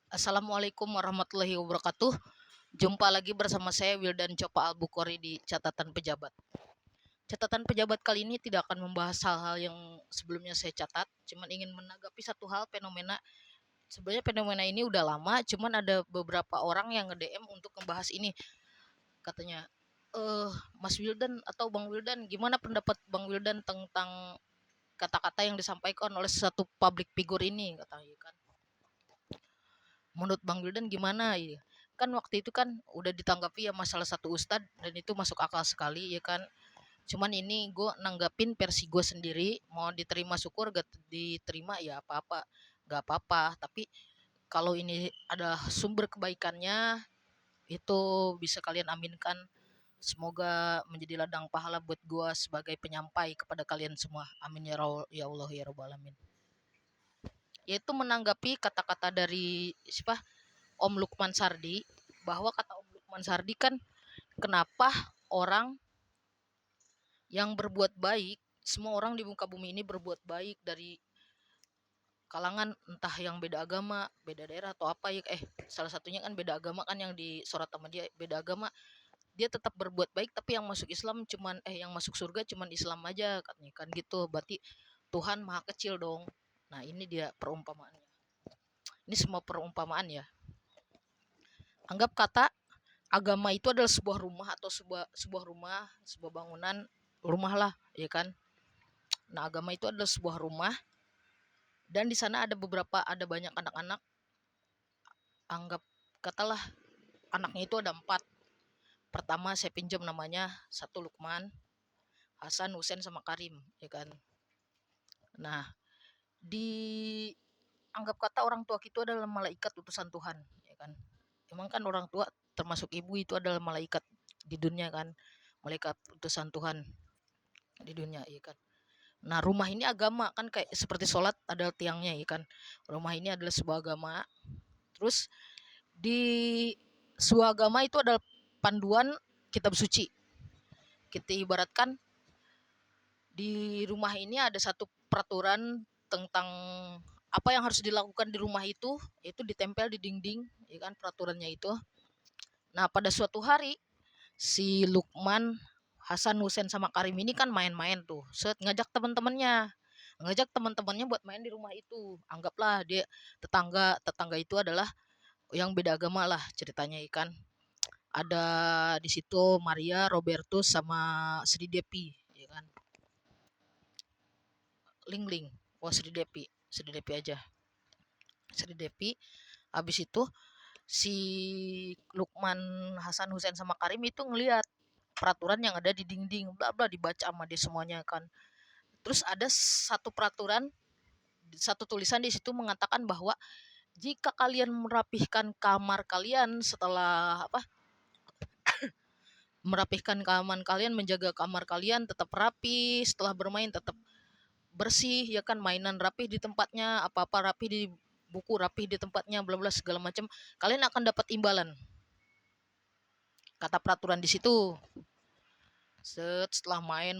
Assalamualaikum warahmatullahi wabarakatuh. Jumpa lagi bersama saya Wildan Copa Albukhori di catatan pejabat. Catatan pejabat kali ini tidak akan membahas hal-hal yang sebelumnya saya catat, cuman ingin menanggapi satu hal fenomena. Sebenarnya fenomena ini udah lama, cuman ada beberapa orang yang nge-DM untuk membahas ini. Katanya, Mas Wildan atau Bang Wildan, gimana pendapat Bang Wildan tentang kata-kata yang disampaikan oleh satu public figure ini, katanya kan. Menurut Bang Wildan gimana ya? Kan waktu itu kan udah ditanggapi ya masalah satu ustadz dan itu masuk akal sekali ya kan. Cuman ini gue nanggapin versi gue sendiri, mau diterima syukur, gak diterima ya apa-apa, gak apa-apa. Tapi kalau ini ada sumber kebaikannya, itu bisa kalian aminkan. Semoga menjadi ladang pahala buat gue sebagai penyampai kepada kalian semua. Amin ya Allah ya Rabbal alamin. Yaitu menanggapi kata-kata dari siapa, Om Lukman Sardi, bahwa kata Om Lukman Sardi kan, kenapa orang yang berbuat baik, semua orang di muka bumi ini berbuat baik dari kalangan entah yang beda agama, beda daerah atau apa ya, salah satunya kan beda agama kan yang disorot sama dia, beda agama, dia tetap berbuat baik tapi yang masuk Islam cuman yang masuk surga cuman Islam aja katanya kan gitu. Berarti Tuhan maha kecil dong. Nah, ini dia perumpamaannya. Ini semua perumpamaan ya. Anggap kata agama itu adalah sebuah rumah atau sebuah rumah, sebuah bangunan, rumah lah, ya kan. Nah, agama itu adalah sebuah rumah dan di sana ada banyak anak-anak. Anggap katalah anaknya itu ada 4. Pertama saya pinjam namanya, satu Lukman, Hasan, Husen sama Karim, ya kan. Nah, di anggap kata orang tua kita adalah malaikat utusan Tuhan, ya kan. Emang kan orang tua termasuk ibu itu adalah malaikat di dunia kan, malaikat utusan Tuhan di dunia, ya kan. Nah, rumah ini agama kan, kayak seperti sholat ada tiangnya, ya kan. Rumah ini adalah sebuah agama. Terus di sebuah agama itu adalah panduan kitab suci. Kita ibaratkan di rumah ini ada satu peraturan tentang apa yang harus dilakukan di rumah itu ditempel di dinding, ya kan, peraturannya itu. Nah, pada suatu hari si Lukman, Hasan, Husen sama Karim ini kan main-main tuh. Ngajak teman-temannya buat main di rumah itu. Anggaplah dia tetangga itu adalah yang beda agama lah ceritanya, ikan. Ada di situ Maria, Robertus sama Sri Depi, ya kan. Ling. Wah, Sri Depi aja. Sri Depi. Habis itu si Lukman, Hasan, Husen sama Karim itu ngelihat peraturan yang ada di dinding, bla bla, dibaca sama dia semuanya kan. Terus ada satu peraturan, satu tulisan di situ mengatakan bahwa jika kalian merapihkan kamar kalian setelah merapihkan kamar kalian, menjaga kamar kalian tetap rapi, setelah bermain tetap bersih, ya kan, mainan rapi di tempatnya, apa-apa rapi di buku, rapi di tempatnya, bla bla segala macam, kalian akan dapat imbalan. Kata peraturan di situ. Setelah main,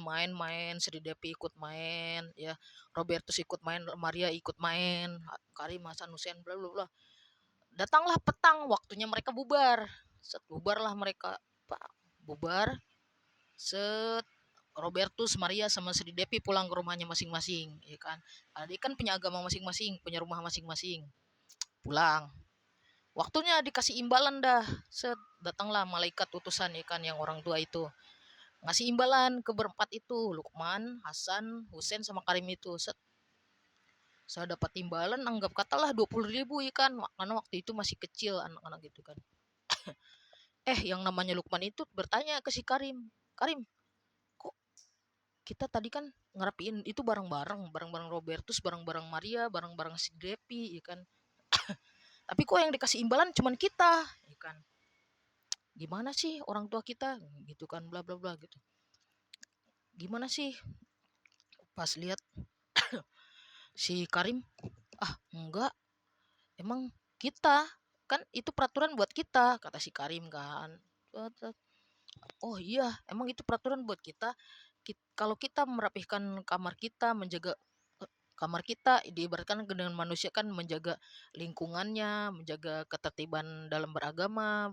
Sri Devi ikut main, ya, Robertus ikut main, Maria ikut main, Karim, Hasan, Hussein, bla bla bla. Datanglah petang, waktunya mereka bubar. Bubarlah mereka, Pak. Bubar. Set Robertus, Maria sama Sri Devi pulang ke rumahnya masing-masing, ya kan. Dia kan punya agama masing-masing, punya rumah masing-masing. Pulang. Waktunya dikasih imbalan dah. Datanglah malaikat utusan, ya kan, yang orang tua itu ngasih imbalan ke berempat itu, Lukman, Hasan, Husen sama Karim itu. Saya dapat imbalan, anggap katalah 20.000, ya kan, karena waktu itu masih kecil anak-anak gitu kan. Yang namanya Lukman itu bertanya ke si Karim, Karim, kok kita tadi kan ngerapiin itu bareng-bareng Robertus, bareng-bareng Maria, bareng-bareng si Depi, ya kan. Tapi kok yang dikasih imbalan cuman kita, ya kan. Gimana sih orang tua kita gitu kan, bla bla bla gitu. Gimana sih? Pas lihat si Karim, enggak, emang kita kan itu peraturan buat kita, kata si Karim kan. Oh iya, emang itu peraturan buat kita. Kalau kita merapihkan kamar kita, menjaga kamar kita, diibaratkan dengan manusia kan menjaga lingkungannya, menjaga ketertiban dalam beragama,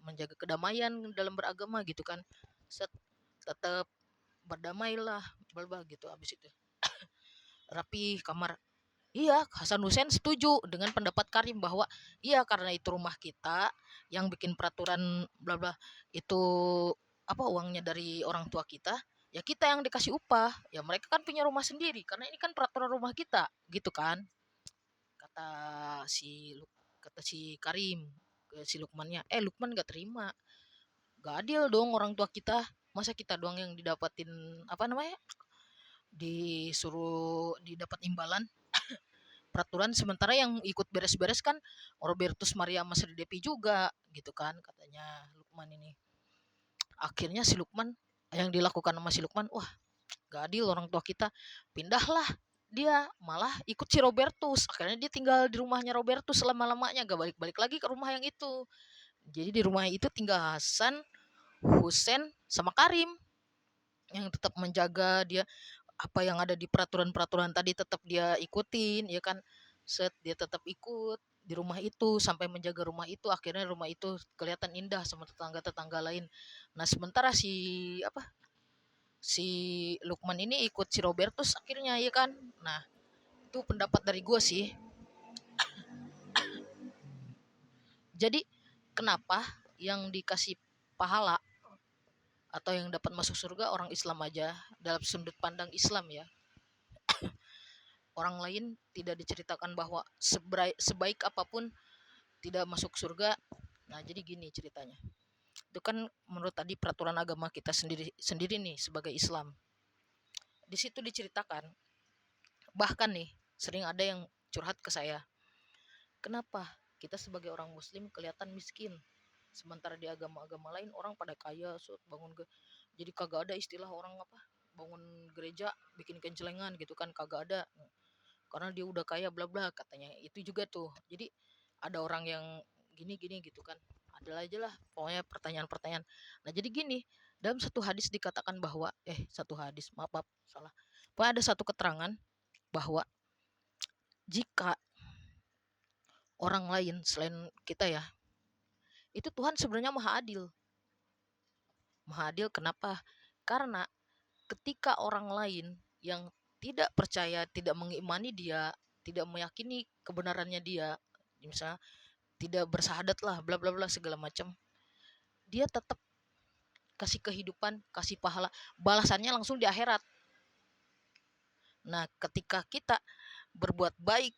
menjaga kedamaian dalam beragama gitu kan. Set, tetap berdamailah, gitu. Habis itu rapi kamar. Iya, Hasan Hussein setuju dengan pendapat Karim bahwa iya karena itu rumah kita, yang bikin peraturan bla bla itu apa uangnya dari orang tua kita, ya kita yang dikasih upah. Ya mereka kan punya rumah sendiri karena ini kan peraturan rumah kita, gitu kan. Kata kata si Karim ke si Lukmannya. Lukman gak terima. Gak adil dong orang tua kita. Masa kita doang yang didapatin apa namanya? Disuruh didapat imbalan peraturan, sementara yang ikut beres-beres kan Robertus Maria Masri Depi juga gitu kan, katanya Lukman ini. Akhirnya si Lukman, yang dilakukan sama si Lukman, wah gak adil orang tua kita, pindahlah dia, malah ikut si Robertus. Akhirnya dia tinggal di rumahnya Robertus selama-lamanya, gak balik-balik lagi ke rumah yang itu. Jadi di rumah itu tinggal Hasan, Husen, sama Karim yang tetap menjaga dia, apa yang ada di peraturan-peraturan tadi tetap dia ikutin, ya kan. Dia tetap ikut di rumah itu sampai menjaga rumah itu. Akhirnya rumah itu kelihatan indah sama tetangga-tetangga lain. Nah sementara si Lukman ini ikut si Robertus akhirnya, ya kan. Nah itu pendapat dari gue sih. Jadi kenapa yang dikasih pahala atau yang dapat masuk surga orang Islam aja, dalam sudut pandang Islam ya. Orang lain tidak diceritakan bahwa sebaik apapun tidak masuk surga. Nah jadi gini ceritanya, itu kan menurut tadi peraturan agama kita sendiri sendiri nih sebagai Islam. Di situ diceritakan, bahkan nih sering ada yang curhat ke saya, kenapa kita sebagai orang muslim kelihatan miskin, sementara di agama-agama lain orang pada kaya, jadi kagak ada istilah orang apa bangun gereja bikin kencelengan gitu kan, kagak ada karena dia udah kaya bla bla, katanya itu juga tuh. Jadi ada orang yang gini-gini gitu kan, ada aja lah pokoknya pertanyaan-pertanyaan. Nah jadi gini, dalam satu hadis dikatakan bahwa satu hadis, maaf salah, pokoknya ada satu keterangan bahwa jika orang lain selain kita ya, itu Tuhan sebenarnya maha adil. Maha adil kenapa? Karena ketika orang lain yang tidak percaya, tidak mengimani dia, tidak meyakini kebenarannya dia, misalnya tidak bersahadat lah bla bla bla segala macam, dia tetap kasih kehidupan, kasih pahala, balasannya langsung di akhirat. Nah ketika kita berbuat baik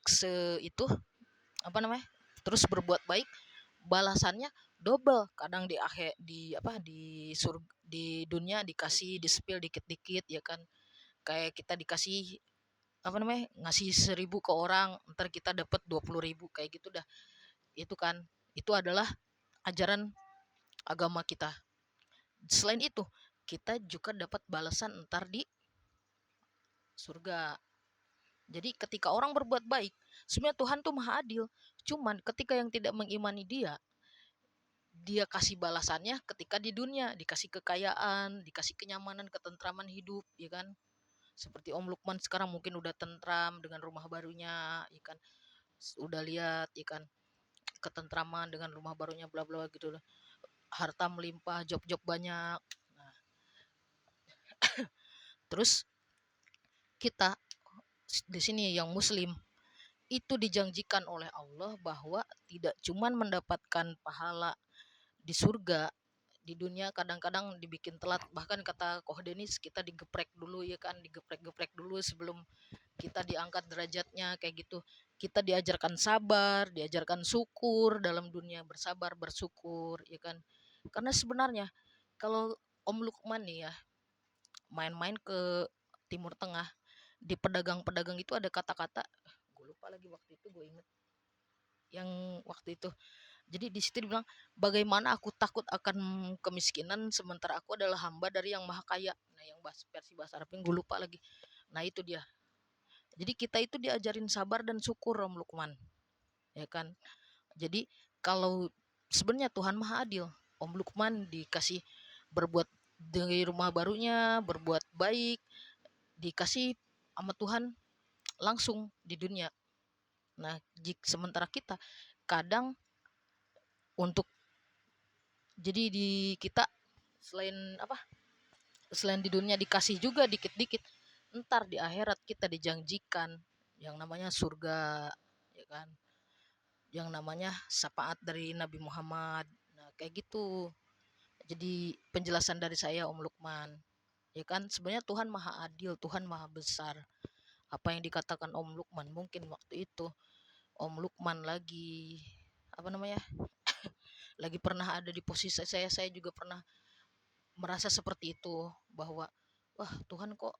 itu apa namanya, terus berbuat baik, balasannya double. Kadang di akhir di dunia dikasih di-spill dikit-dikit, ya kan. Kayak kita dikasih apa namanya, ngasih 1.000 ke orang, ntar kita dapat 20.000 kayak gitu dah. Itu kan, itu adalah ajaran agama kita. Selain itu kita juga dapat balasan ntar di surga. Jadi ketika orang berbuat baik, sebenarnya Tuhan tuh maha adil. Cuman ketika yang tidak mengimani dia, dia kasih balasannya ketika di dunia, dikasih kekayaan, dikasih kenyamanan, ketentraman hidup, ya kan. Seperti Om Lukman sekarang mungkin udah tentram dengan rumah barunya, ya kan. Udah lihat, ya kan, ketentraman dengan rumah barunya bla bla gitu lah. Harta melimpah, job-job banyak. Nah, terus kita di sini yang muslim itu dijanjikan oleh Allah bahwa tidak cuman mendapatkan pahala di surga, di dunia kadang-kadang dibikin telat. Bahkan kata Koh Denis, kita digeprek dulu, ya kan, digeprek-geprek dulu sebelum kita diangkat derajatnya kayak gitu. Kita diajarkan sabar, diajarkan syukur dalam dunia, bersabar, bersyukur, ya kan. Karena sebenarnya kalau Om Lukman nih ya main-main ke Timur Tengah, di pedagang-pedagang itu ada kata-kata, gue lupa lagi waktu itu, gue inget yang waktu itu. Jadi di situ dibilang, bagaimana aku takut akan kemiskinan sementara aku adalah hamba dari yang maha kaya. Nah yang versi bahasa Arabnya gue lupa lagi. Nah itu dia. Jadi kita itu diajarin sabar dan syukur, Om Lukman, ya kan. Jadi kalau sebenarnya Tuhan maha adil, Om Lukman dikasih berbuat di rumah barunya, berbuat baik, dikasih sama Tuhan langsung di dunia. Nah, sementara kita kadang untuk jadi di kita selain apa? Selain di dunia dikasih juga dikit-dikit, ntar di akhirat kita dijanjikan yang namanya surga, ya kan? Yang namanya syafaat dari Nabi Muhammad. Nah, kayak gitu. Jadi penjelasan dari saya Om Lukman. Ya kan sebenarnya Tuhan Maha Adil, Tuhan Maha Besar. Apa yang dikatakan Om Lukman mungkin waktu itu Om Lukman lagi apa namanya? Lagi pernah ada di posisi saya juga pernah merasa seperti itu bahwa wah Tuhan kok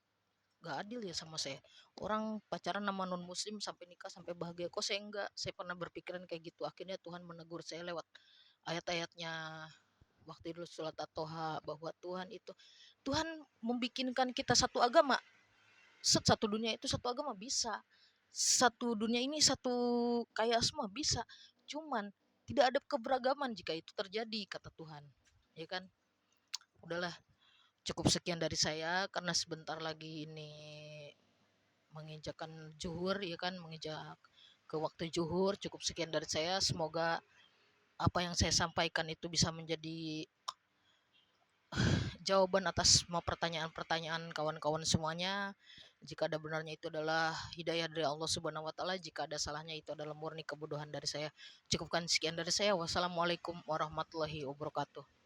gak adil ya sama saya, orang pacaran sama non muslim sampai nikah sampai bahagia kok saya enggak. Saya pernah berpikiran kayak gitu. Akhirnya Tuhan menegur saya lewat ayat-ayatnya waktu itu surat at-toha bahwa Tuhan membikinkan kita satu agama. Satu dunia itu satu agama bisa, satu dunia ini satu kayak semua bisa, cuman tidak ada keberagaman jika itu terjadi kata Tuhan, ya kan. Udahlah, cukup sekian dari saya karena sebentar lagi ini menginjakkan zuhur, ya kan, menginjak ke waktu zuhur. Cukup sekian dari saya, semoga apa yang saya sampaikan itu bisa menjadi jawaban atas semua pertanyaan-pertanyaan kawan-kawan semuanya. Jika ada benarnya itu adalah hidayah dari Allah Subhanahu wa taala, jika ada salahnya itu adalah murni kebodohan dari saya. Cukupkan sekian dari saya. Wassalamualaikum warahmatullahi wabarakatuh.